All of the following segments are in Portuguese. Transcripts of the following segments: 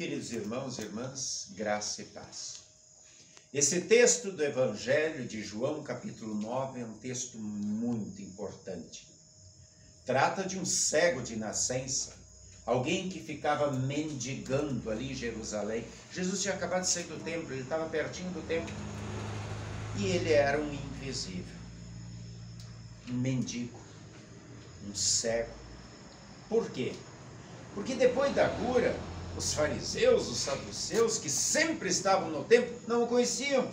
Queridos irmãos e irmãs, graça e paz. Esse texto do Evangelho de João, capítulo 9, é um texto muito importante. Trata de um cego de nascença, alguém que ficava mendigando ali em Jerusalém. Jesus tinha acabado de sair do templo, ele estava pertinho do templo, e ele era um invisível, um mendigo, um cego. Por quê? Porque depois da cura, os fariseus, os saduceus, que sempre estavam no templo, não o conheciam.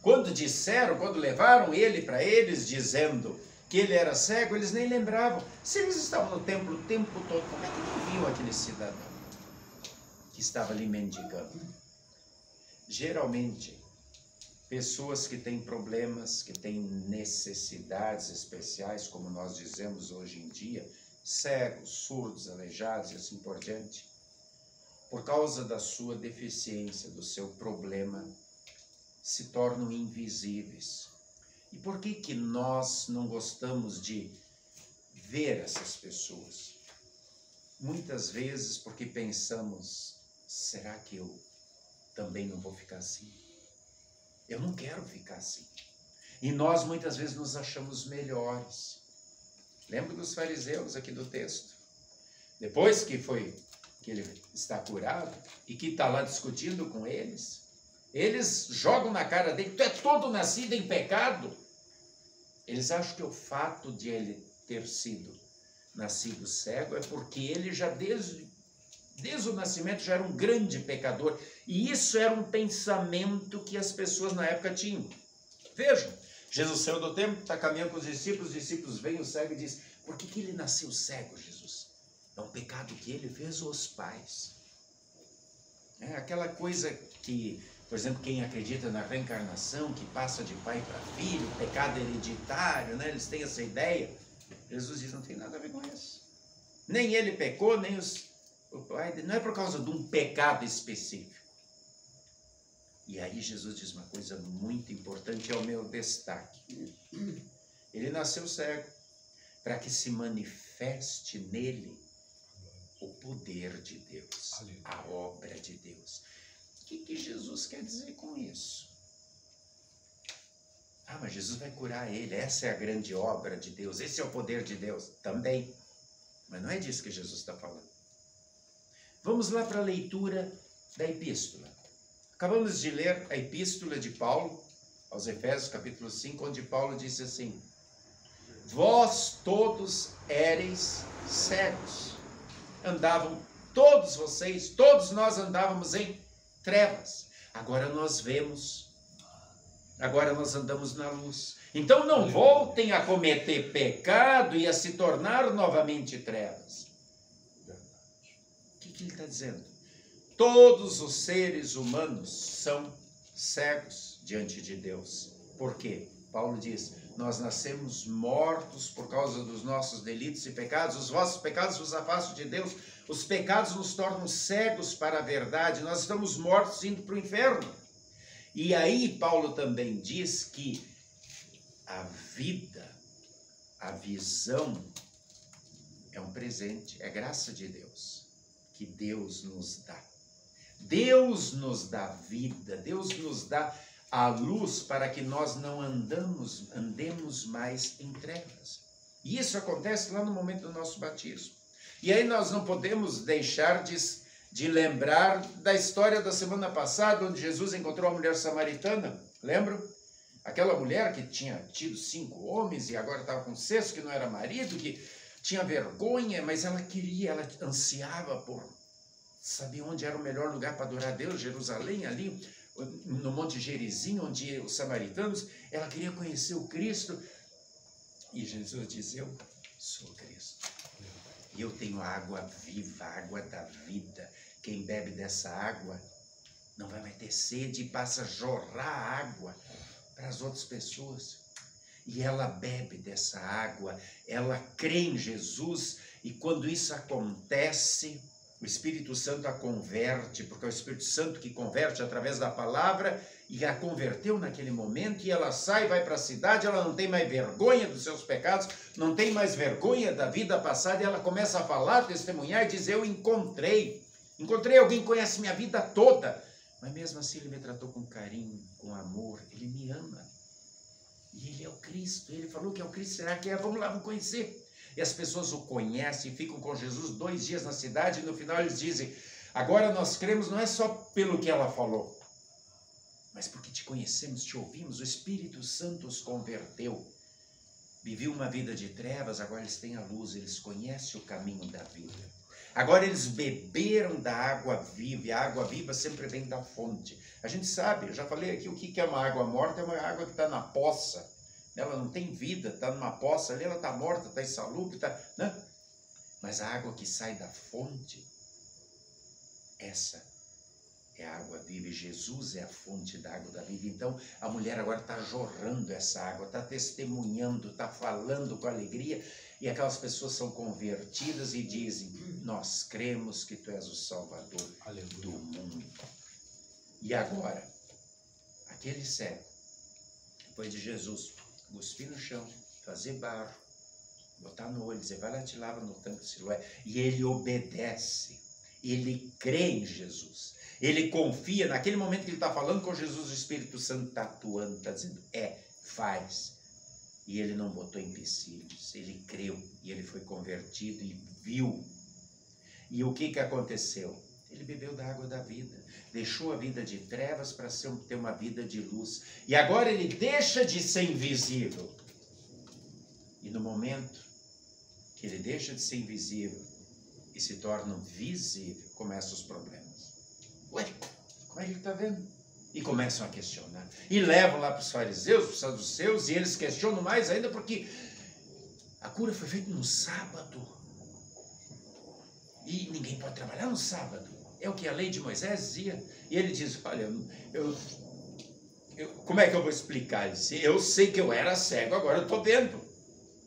Quando levaram ele para eles, dizendo que ele era cego, eles nem lembravam. Se eles estavam no templo o tempo todo, como é que não viam aquele cidadão que estava ali mendigando? Geralmente, pessoas que têm problemas, que têm necessidades especiais, como nós dizemos hoje em dia, cegos, surdos, aleijados e assim por diante, por causa da sua deficiência, do seu problema, se tornam invisíveis. E por que nós não gostamos de ver essas pessoas? Muitas vezes porque pensamos, será que eu também não vou ficar assim? Eu não quero ficar assim. E nós muitas vezes nos achamos melhores. Lembra dos fariseus aqui do texto? Depois que ele está curado e que está lá discutindo com eles, eles jogam na cara dele, tu é todo nascido em pecado. Eles acham que o fato de ele ter sido nascido cego é porque ele já desde o nascimento já era um grande pecador. E isso era um pensamento que as pessoas na época tinham. Vejam, Jesus saiu do templo, está caminhando com os discípulos veem o cego e diz, por que ele nasceu cego, Jesus? É um pecado que ele fez ou os pais? É aquela coisa que, por exemplo, quem acredita na reencarnação, que passa de pai para filho, pecado hereditário, né? Eles têm essa ideia. Jesus diz, não tem nada a ver com isso. Nem ele pecou, nem o pai, não é por causa de um pecado específico. E aí Jesus diz uma coisa muito importante, é o meu destaque. Ele nasceu cego para que se manifeste nele o poder de Deus, a obra de Deus. O que Jesus quer dizer com isso? Ah, mas Jesus vai curar ele, essa é a grande obra de Deus, esse é o poder de Deus. Também, mas não é disso que Jesus está falando. Vamos lá para a leitura da epístola. Acabamos de ler a epístola de Paulo aos Efésios, capítulo 5, onde Paulo disse assim, vós todos éreis cegos, andavam todos vocês, todos nós andávamos em trevas, agora nós vemos, agora nós andamos na luz. Então não voltem a cometer pecado e a se tornar novamente trevas. O que ele está dizendo? Todos os seres humanos são cegos diante de Deus. Por quê? Paulo diz, nós nascemos mortos por causa dos nossos delitos e pecados, os vossos pecados vos afastam de Deus, os pecados nos tornam cegos para a verdade, nós estamos mortos indo para o inferno. E aí Paulo também diz que a vida, a visão é um presente, é graça de Deus, que Deus nos dá. Deus nos dá vida, Deus nos dá a luz para que nós não andemos mais em trevas. E isso acontece lá no momento do nosso batismo. E aí nós não podemos deixar de lembrar da história da semana passada, onde Jesus encontrou a mulher samaritana. Lembram? Aquela mulher que tinha tido 5 homens e agora estava com o 6º, que não era marido, que tinha vergonha, mas ela ansiava por saber onde era o melhor lugar para adorar a Deus, Jerusalém, ali no Monte Gerizim, onde os samaritanos, ela queria conhecer o Cristo. E Jesus diz, eu sou Cristo. E eu tenho a água viva, a água da vida. Quem bebe dessa água não vai mais ter sede e passa a jorrar água para as outras pessoas. E ela bebe dessa água, ela crê em Jesus, e quando isso acontece, o Espírito Santo a converte, porque é o Espírito Santo que converte através da palavra, e a converteu naquele momento, e ela sai, vai para a cidade, ela não tem mais vergonha dos seus pecados, não tem mais vergonha da vida passada, e ela começa a falar, testemunhar e dizer, eu encontrei Encontrei alguém que conhece minha vida toda. Mas mesmo assim ele me tratou com carinho, com amor. Ele me ama. E ele é o Cristo. Ele falou que é o Cristo. Será que é? Vamos lá, vamos conhecer. E as pessoas o conhecem, ficam com Jesus 2 dias na cidade. E no final eles dizem, agora nós cremos não é só pelo que ela falou, mas porque te conhecemos, te ouvimos. O Espírito Santo os converteu. Viviam uma vida de trevas, agora eles têm a luz. Eles conhecem o caminho da vida. Agora eles beberam da água viva, e a água viva sempre vem da fonte. A gente sabe, eu já falei aqui o que é uma água morta, é uma água que está na poça. Ela não tem vida, está numa poça ali, ela está morta, está insalubre, né? Mas a água que sai da fonte, essa é a água viva, e Jesus é a fonte da água da vida. Então a mulher agora está jorrando essa água, está testemunhando, está falando com alegria. E aquelas pessoas são convertidas e dizem, nós cremos que tu és o Salvador do mundo. E agora, aquele cego, depois de Jesus cuspir no chão, fazer barro, botar no olho, dizer, vai lá te lava no tanque de Siloé. E ele obedece, ele crê em Jesus. Ele confia, naquele momento que ele está falando com Jesus, o Espírito Santo está atuando, está dizendo, faz. E ele não botou empecilhos, ele creu, e ele foi convertido e viu. E o que aconteceu? Ele bebeu da água da vida, deixou a vida de trevas para ter uma vida de luz. E agora ele deixa de ser invisível. E no momento que ele deixa de ser invisível e se torna visível, começam os problemas. Ué, como é que ele está vendo? E começam a questionar. E levam lá para os fariseus, para os saduceus, e eles questionam mais ainda porque a cura foi feita no sábado. E ninguém pode trabalhar no sábado. É o que a lei de Moisés dizia. E ele diz, olha, como é que eu vou explicar isso? Eu sei que eu era cego, agora eu estou vendo.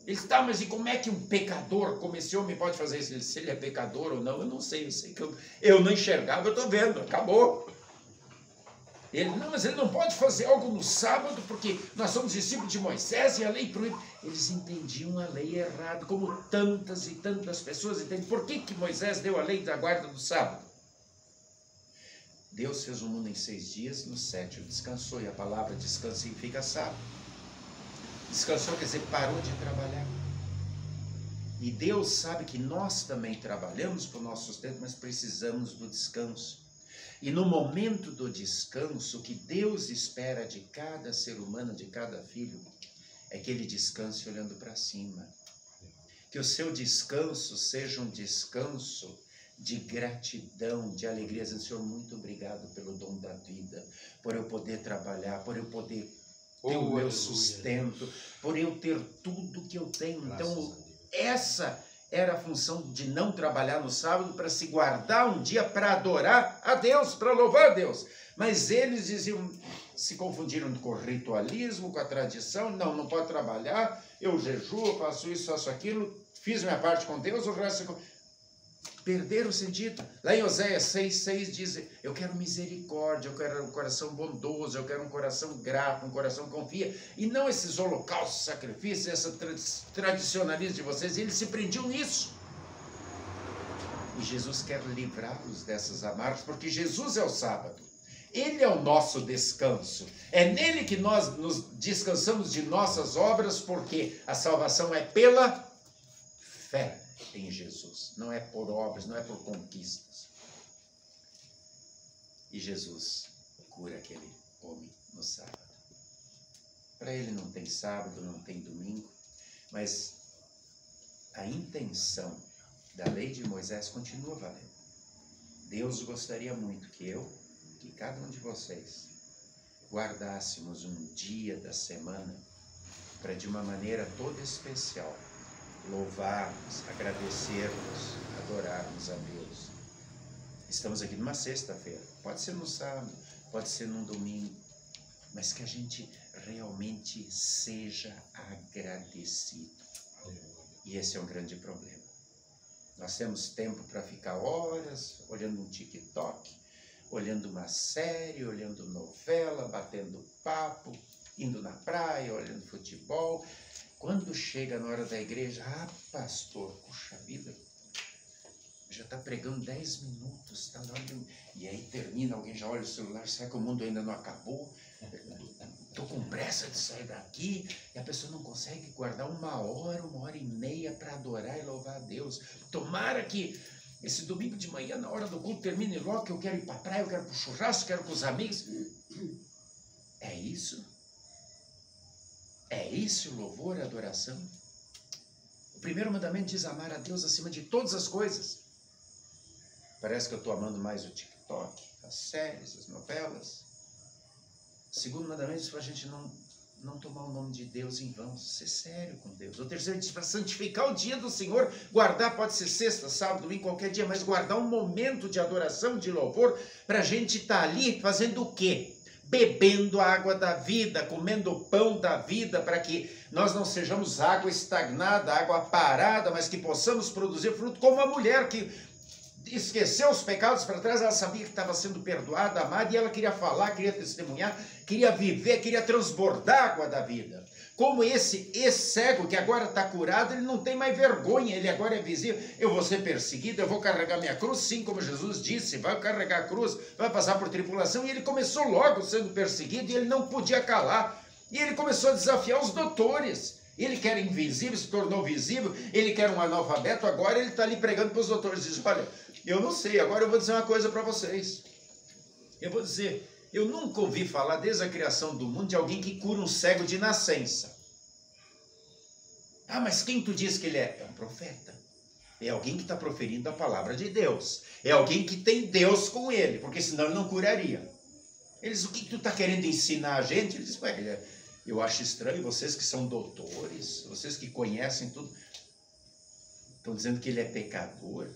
Ele diz, tá, mas e como é que um pecador como esse homem pode fazer isso? Se ele é pecador ou não, eu não sei. Eu sei que eu não enxergava, eu estou vendo, acabou. Ele, não, mas ele não pode fazer algo no sábado, porque nós somos discípulos de Moisés e a lei proíbe. Eles entendiam a lei errado, como tantas e tantas pessoas entendem. Por que Moisés deu a lei da guarda do sábado? Deus fez o mundo em 6 dias, no 7º descansou, e a palavra descanso significa sábado. Descansou quer dizer parou de trabalhar. E Deus sabe que nós também trabalhamos para o nosso sustento, mas precisamos do descanso. E no momento do descanso, o que Deus espera de cada ser humano, de cada filho, é que ele descanse olhando para cima. Que o seu descanso seja um descanso de gratidão, de alegria. Dizendo, Senhor, muito obrigado pelo dom da vida, por eu poder trabalhar, por eu poder ter o meu sustento, por eu ter tudo que eu tenho. Então, essa era a função de não trabalhar no sábado, para se guardar um dia para adorar a Deus, para louvar a Deus. Mas eles diziam, se confundiram com o ritualismo, com a tradição. Não pode trabalhar, eu jejuo, faço isso, faço aquilo, fiz minha parte com Deus, o resto... Perderam o sentido. Lá em Oséias 6,6 diz, eu quero misericórdia, eu quero um coração bondoso, eu quero um coração grato, um coração que confia, e não esses holocaustos, sacrifícios, essa tradicionalismo de vocês. E eles se prendiam nisso. E Jesus quer livrá-los dessas amarras, porque Jesus é o sábado. Ele é o nosso descanso. É nele que nós nos descansamos de nossas obras, porque a salvação é pela fé em Jesus, não é por obras, não é por conquistas. E Jesus cura aquele homem no sábado. Para ele não tem sábado, não tem domingo, mas a intenção da lei de Moisés continua valendo. Deus gostaria muito que cada um de vocês guardássemos um dia da semana para, de uma maneira toda especial, louvarmos, agradecermos, adorarmos a Deus. Estamos aqui numa sexta-feira, pode ser no sábado, pode ser num domingo, mas que a gente realmente seja agradecido. E esse é um grande problema. Nós temos tempo para ficar horas olhando um TikTok, olhando uma série, olhando novela, batendo papo, indo na praia, olhando futebol. Quando chega na hora da igreja, pastor, puxa vida, já está pregando 10 minutos, tá lá, e aí termina, alguém já olha o celular, será que o mundo ainda não acabou? Estou com pressa de sair daqui, e a pessoa não consegue guardar 1 hora, 1 hora e meia para adorar e louvar a Deus. Tomara que esse domingo de manhã, na hora do culto, termine logo, que eu quero ir para a praia, eu quero para o churrasco, quero com os amigos. É isso? É isso o louvor e a adoração? O primeiro mandamento diz amar a Deus acima de todas as coisas. Parece que eu estou amando mais o TikTok, as séries, as novelas. O segundo mandamento diz para a gente não tomar o nome de Deus em vão, ser sério com Deus. O terceiro diz para santificar o dia do Senhor, guardar, pode ser sexta, sábado, domingo, qualquer dia, mas guardar um momento de adoração, de louvor, para a gente estar ali fazendo o quê? Bebendo a água da vida, comendo o pão da vida, para que nós não sejamos água estagnada, água parada, mas que possamos produzir fruto, como a mulher que esqueceu os pecados para trás, ela sabia que estava sendo perdoada, amada, e ela queria falar, queria testemunhar, queria viver, queria transbordar a água da vida. Como esse cego que agora está curado, ele não tem mais vergonha, ele agora é visível. Eu vou ser perseguido, eu vou carregar minha cruz, sim, como Jesus disse, vai carregar a cruz, vai passar por tribulação. E ele começou logo sendo perseguido e ele não podia calar. E ele começou a desafiar os doutores. Ele que era invisível, se tornou visível, ele que era um analfabeto, agora ele está ali pregando para os doutores. Diz, olha, eu não sei, agora eu vou dizer uma coisa para vocês. Eu vou dizer, eu nunca ouvi falar desde a criação do mundo de alguém que cura um cego de nascença. Ah, mas quem tu diz que ele é? É um profeta. É alguém que está proferindo a palavra de Deus. É alguém que tem Deus com ele, porque senão ele não curaria. Eles, o que tu está querendo ensinar a gente? Ele diz, ué, eu acho estranho, vocês que são doutores, vocês que conhecem tudo, estão dizendo que ele é pecador.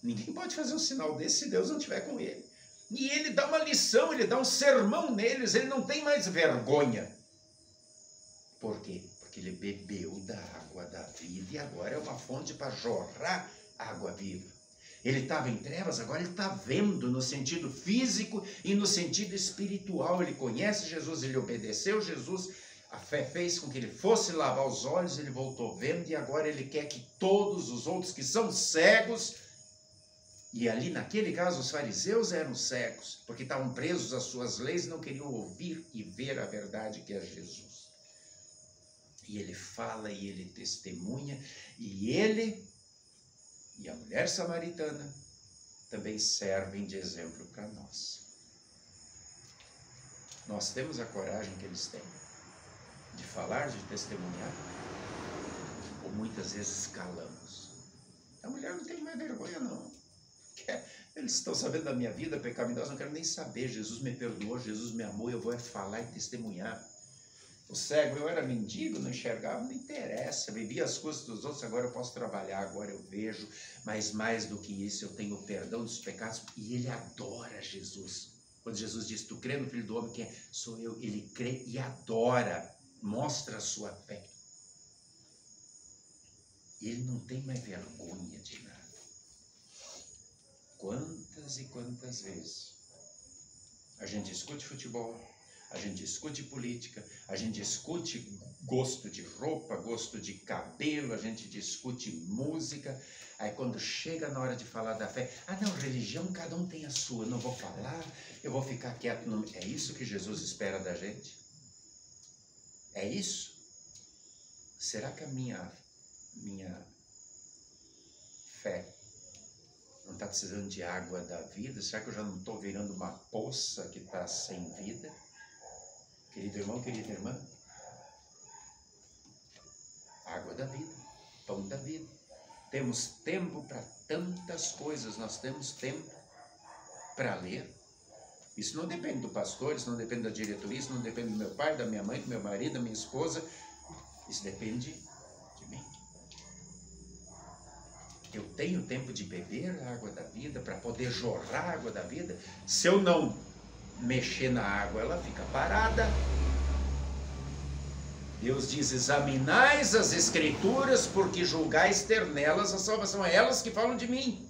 Ninguém pode fazer um sinal desse se Deus não estiver com ele. E ele dá uma lição, ele dá um sermão neles, ele não tem mais vergonha. Por quê? Porque ele bebeu da água da vida e agora é uma fonte para jorrar água viva. Ele estava em trevas, agora ele está vendo no sentido físico e no sentido espiritual. Ele conhece Jesus, ele obedeceu Jesus, a fé fez com que ele fosse lavar os olhos, ele voltou vendo e agora ele quer que todos os outros que são cegos, e ali naquele caso os fariseus eram cegos, porque estavam presos às suas leis e não queriam ouvir e ver a verdade que é Jesus. E ele fala e ele testemunha, e ele e a mulher samaritana também servem de exemplo para nós. Nós temos a coragem que eles têm de falar, de testemunhar, ou muitas vezes calamos. A mulher não tem mais vergonha não. Eles estão sabendo da minha vida pecaminosa, não quero nem saber. Jesus me perdoou, Jesus me amou, eu vou falar e testemunhar. O cego, eu era mendigo, não enxergava, não interessa, vivia as coisas dos outros, agora eu posso trabalhar, agora eu vejo, mas mais do que isso, eu tenho o perdão dos pecados, e ele adora Jesus. Quando Jesus diz, tu crê no Filho do Homem, quem é? Sou eu, ele crê e adora, mostra a sua fé. E ele não tem mais vergonha de nada. Quantas e quantas vezes a gente discute futebol, a gente discute política, a gente discute gosto de roupa, gosto de cabelo, a gente discute música. Aí quando chega na hora de falar da fé, ah não, religião cada um tem a sua, não vou falar, eu vou ficar quieto. Não. É isso que Jesus espera da gente? É isso? Será que a minha fé não está precisando de água da vida? Será que eu já não estou virando uma poça que está sem vida? Querido irmão, querida irmã, água da vida, pão da vida. Temos tempo para tantas coisas, nós temos tempo para ler. Isso não depende do pastor, isso não depende da diretoria, isso não depende do meu pai, da minha mãe, do meu marido, da minha esposa. Isso depende de mim. Eu tenho tempo de beber a água da vida, para poder jorrar a água da vida. Se eu não mexer na água, ela fica parada. Deus diz, examinais as escrituras, porque julgais ter nelas a salvação. É elas que falam de mim.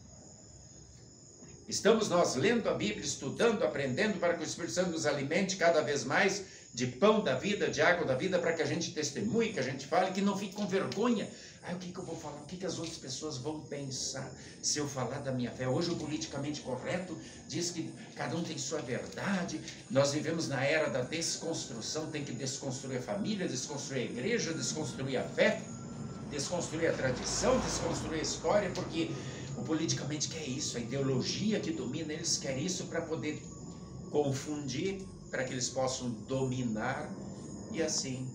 Estamos nós lendo a Bíblia, estudando, aprendendo, para que o Espírito Santo nos alimente cada vez mais de pão da vida, de água da vida, para que a gente testemunhe, que a gente fale, que não fique com vergonha. O que eu vou falar? O que as outras pessoas vão pensar se eu falar da minha fé? Hoje o politicamente correto diz que cada um tem sua verdade. Nós vivemos na era da desconstrução, tem que desconstruir a família, desconstruir a igreja, desconstruir a fé, desconstruir a tradição, desconstruir a história, porque o politicamente quer isso, a ideologia que domina, eles querem isso para poder confundir, para que eles possam dominar, e assim,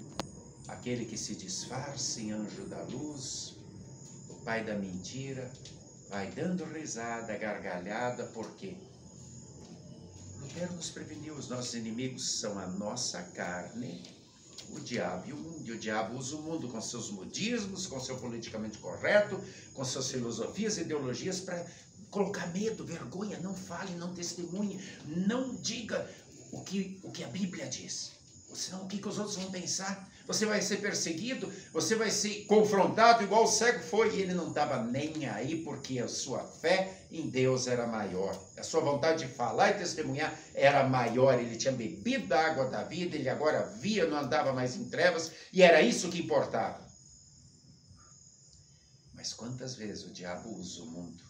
aquele que se disfarça em anjo da luz, o pai da mentira, vai dando risada, gargalhada, porque Lutero nos preveniu, os nossos inimigos são a nossa carne, o diabo e o mundo. E o diabo usa o mundo com seus modismos, com seu politicamente correto, com suas filosofias e ideologias para colocar medo, vergonha. Não fale, não testemunhe, não diga o que a Bíblia diz. Senão o que os outros vão pensar? Você vai ser perseguido, você vai ser confrontado igual o cego foi. E ele não estava nem aí, porque a sua fé em Deus era maior. A sua vontade de falar e testemunhar era maior. Ele tinha bebido da água da vida, ele agora via, não andava mais em trevas, e era isso que importava. Mas quantas vezes o diabo usa o mundo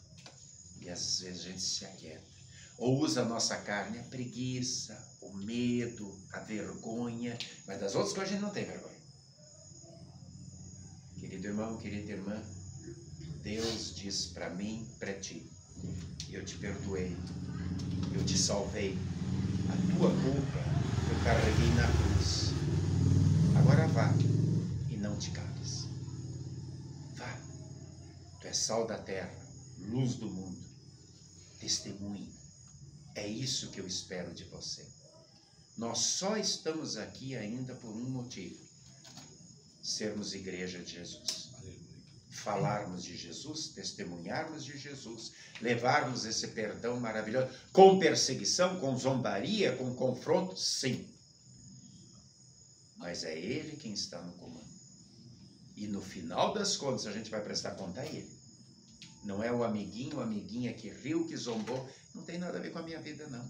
e às vezes a gente se aquieta? Ou usa a nossa carne, a preguiça, o medo, a vergonha, mas das outras coisas a gente não tem vergonha. Querido irmão, querida irmã, Deus diz para mim, para ti, eu te perdoei, eu te salvei, a tua culpa eu carreguei na cruz. Agora vá e não te cales. Vá, tu és sal da terra, luz do mundo, testemunhe. É isso que eu espero de você. Nós só estamos aqui ainda por um motivo: sermos igreja de Jesus. Falarmos de Jesus, testemunharmos de Jesus, levarmos esse perdão maravilhoso, com perseguição, com zombaria, com confronto, sim. Mas é Ele quem está no comando. E no final das contas a gente vai prestar conta a Ele. Não é o amiguinho, a amiguinha que riu, que zombou. Não tem nada a ver com a minha vida, não.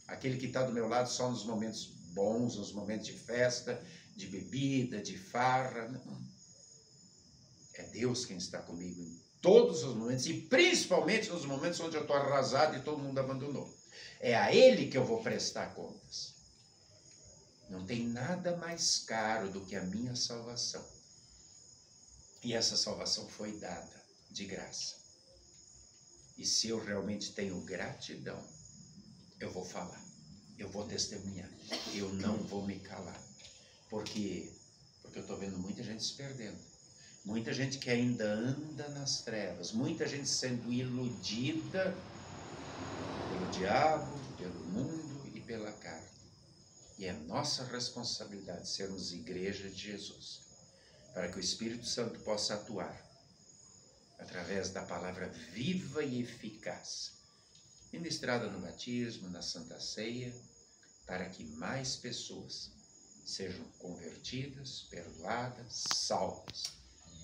Aquele que está do meu lado só nos momentos bons, nos momentos de festa, de bebida, de farra. Não. É Deus quem está comigo em todos os momentos, e principalmente nos momentos onde eu estou arrasado e todo mundo abandonou. É a Ele que eu vou prestar contas. Não tem nada mais caro do que a minha salvação. E essa salvação foi dada de graça. E se eu realmente tenho gratidão, eu vou falar, eu vou testemunhar, eu não vou me calar. Porque eu estou vendo muita gente se perdendo, muita gente que ainda anda nas trevas, muita gente sendo iludida pelo diabo, pelo mundo e pela carne. E é nossa responsabilidade sermos igreja de Jesus, para que o Espírito Santo possa atuar através da palavra viva e eficaz, ministrada no batismo, na Santa Ceia, para que mais pessoas sejam convertidas, perdoadas, salvas,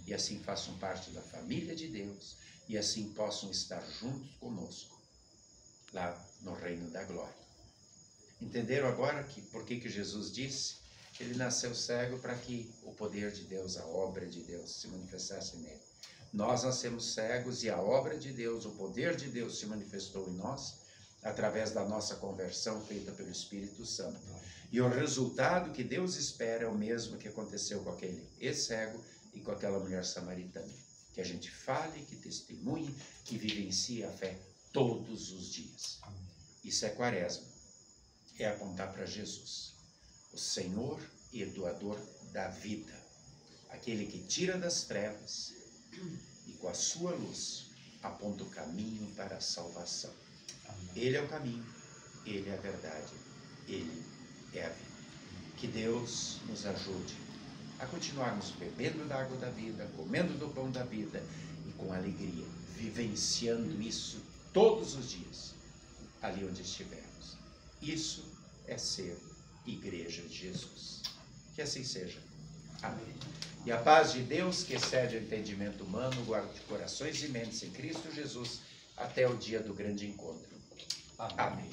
e assim façam parte da família de Deus, e assim possam estar juntos conosco, lá no reino da glória. Entenderam agora por que Jesus disse que ele nasceu cego? Para que o poder de Deus, a obra de Deus se manifestasse nele. Nós nascemos cegos e a obra de Deus, o poder de Deus se manifestou em nós através da nossa conversão feita pelo Espírito Santo. E o resultado que Deus espera é o mesmo que aconteceu com aquele ex-cego e com aquela mulher samaritana. Que a gente fale, que testemunhe, que vivencie a fé todos os dias. Isso é quaresma. É apontar para Jesus, o Senhor e doador da vida. Aquele que tira das trevas e com a sua luz aponta o caminho para a salvação. Amém. Ele é o caminho, Ele é a verdade, Ele é a vida. Que Deus nos ajude a continuarmos bebendo da água da vida, comendo do pão da vida e com alegria, vivenciando isso todos os dias, ali onde estivermos. Isso é ser igreja de Jesus. Que assim seja. Amém. E a paz de Deus, que excede o entendimento humano, guarde corações e mentes em Cristo Jesus até o dia do grande encontro. Amém. Amém.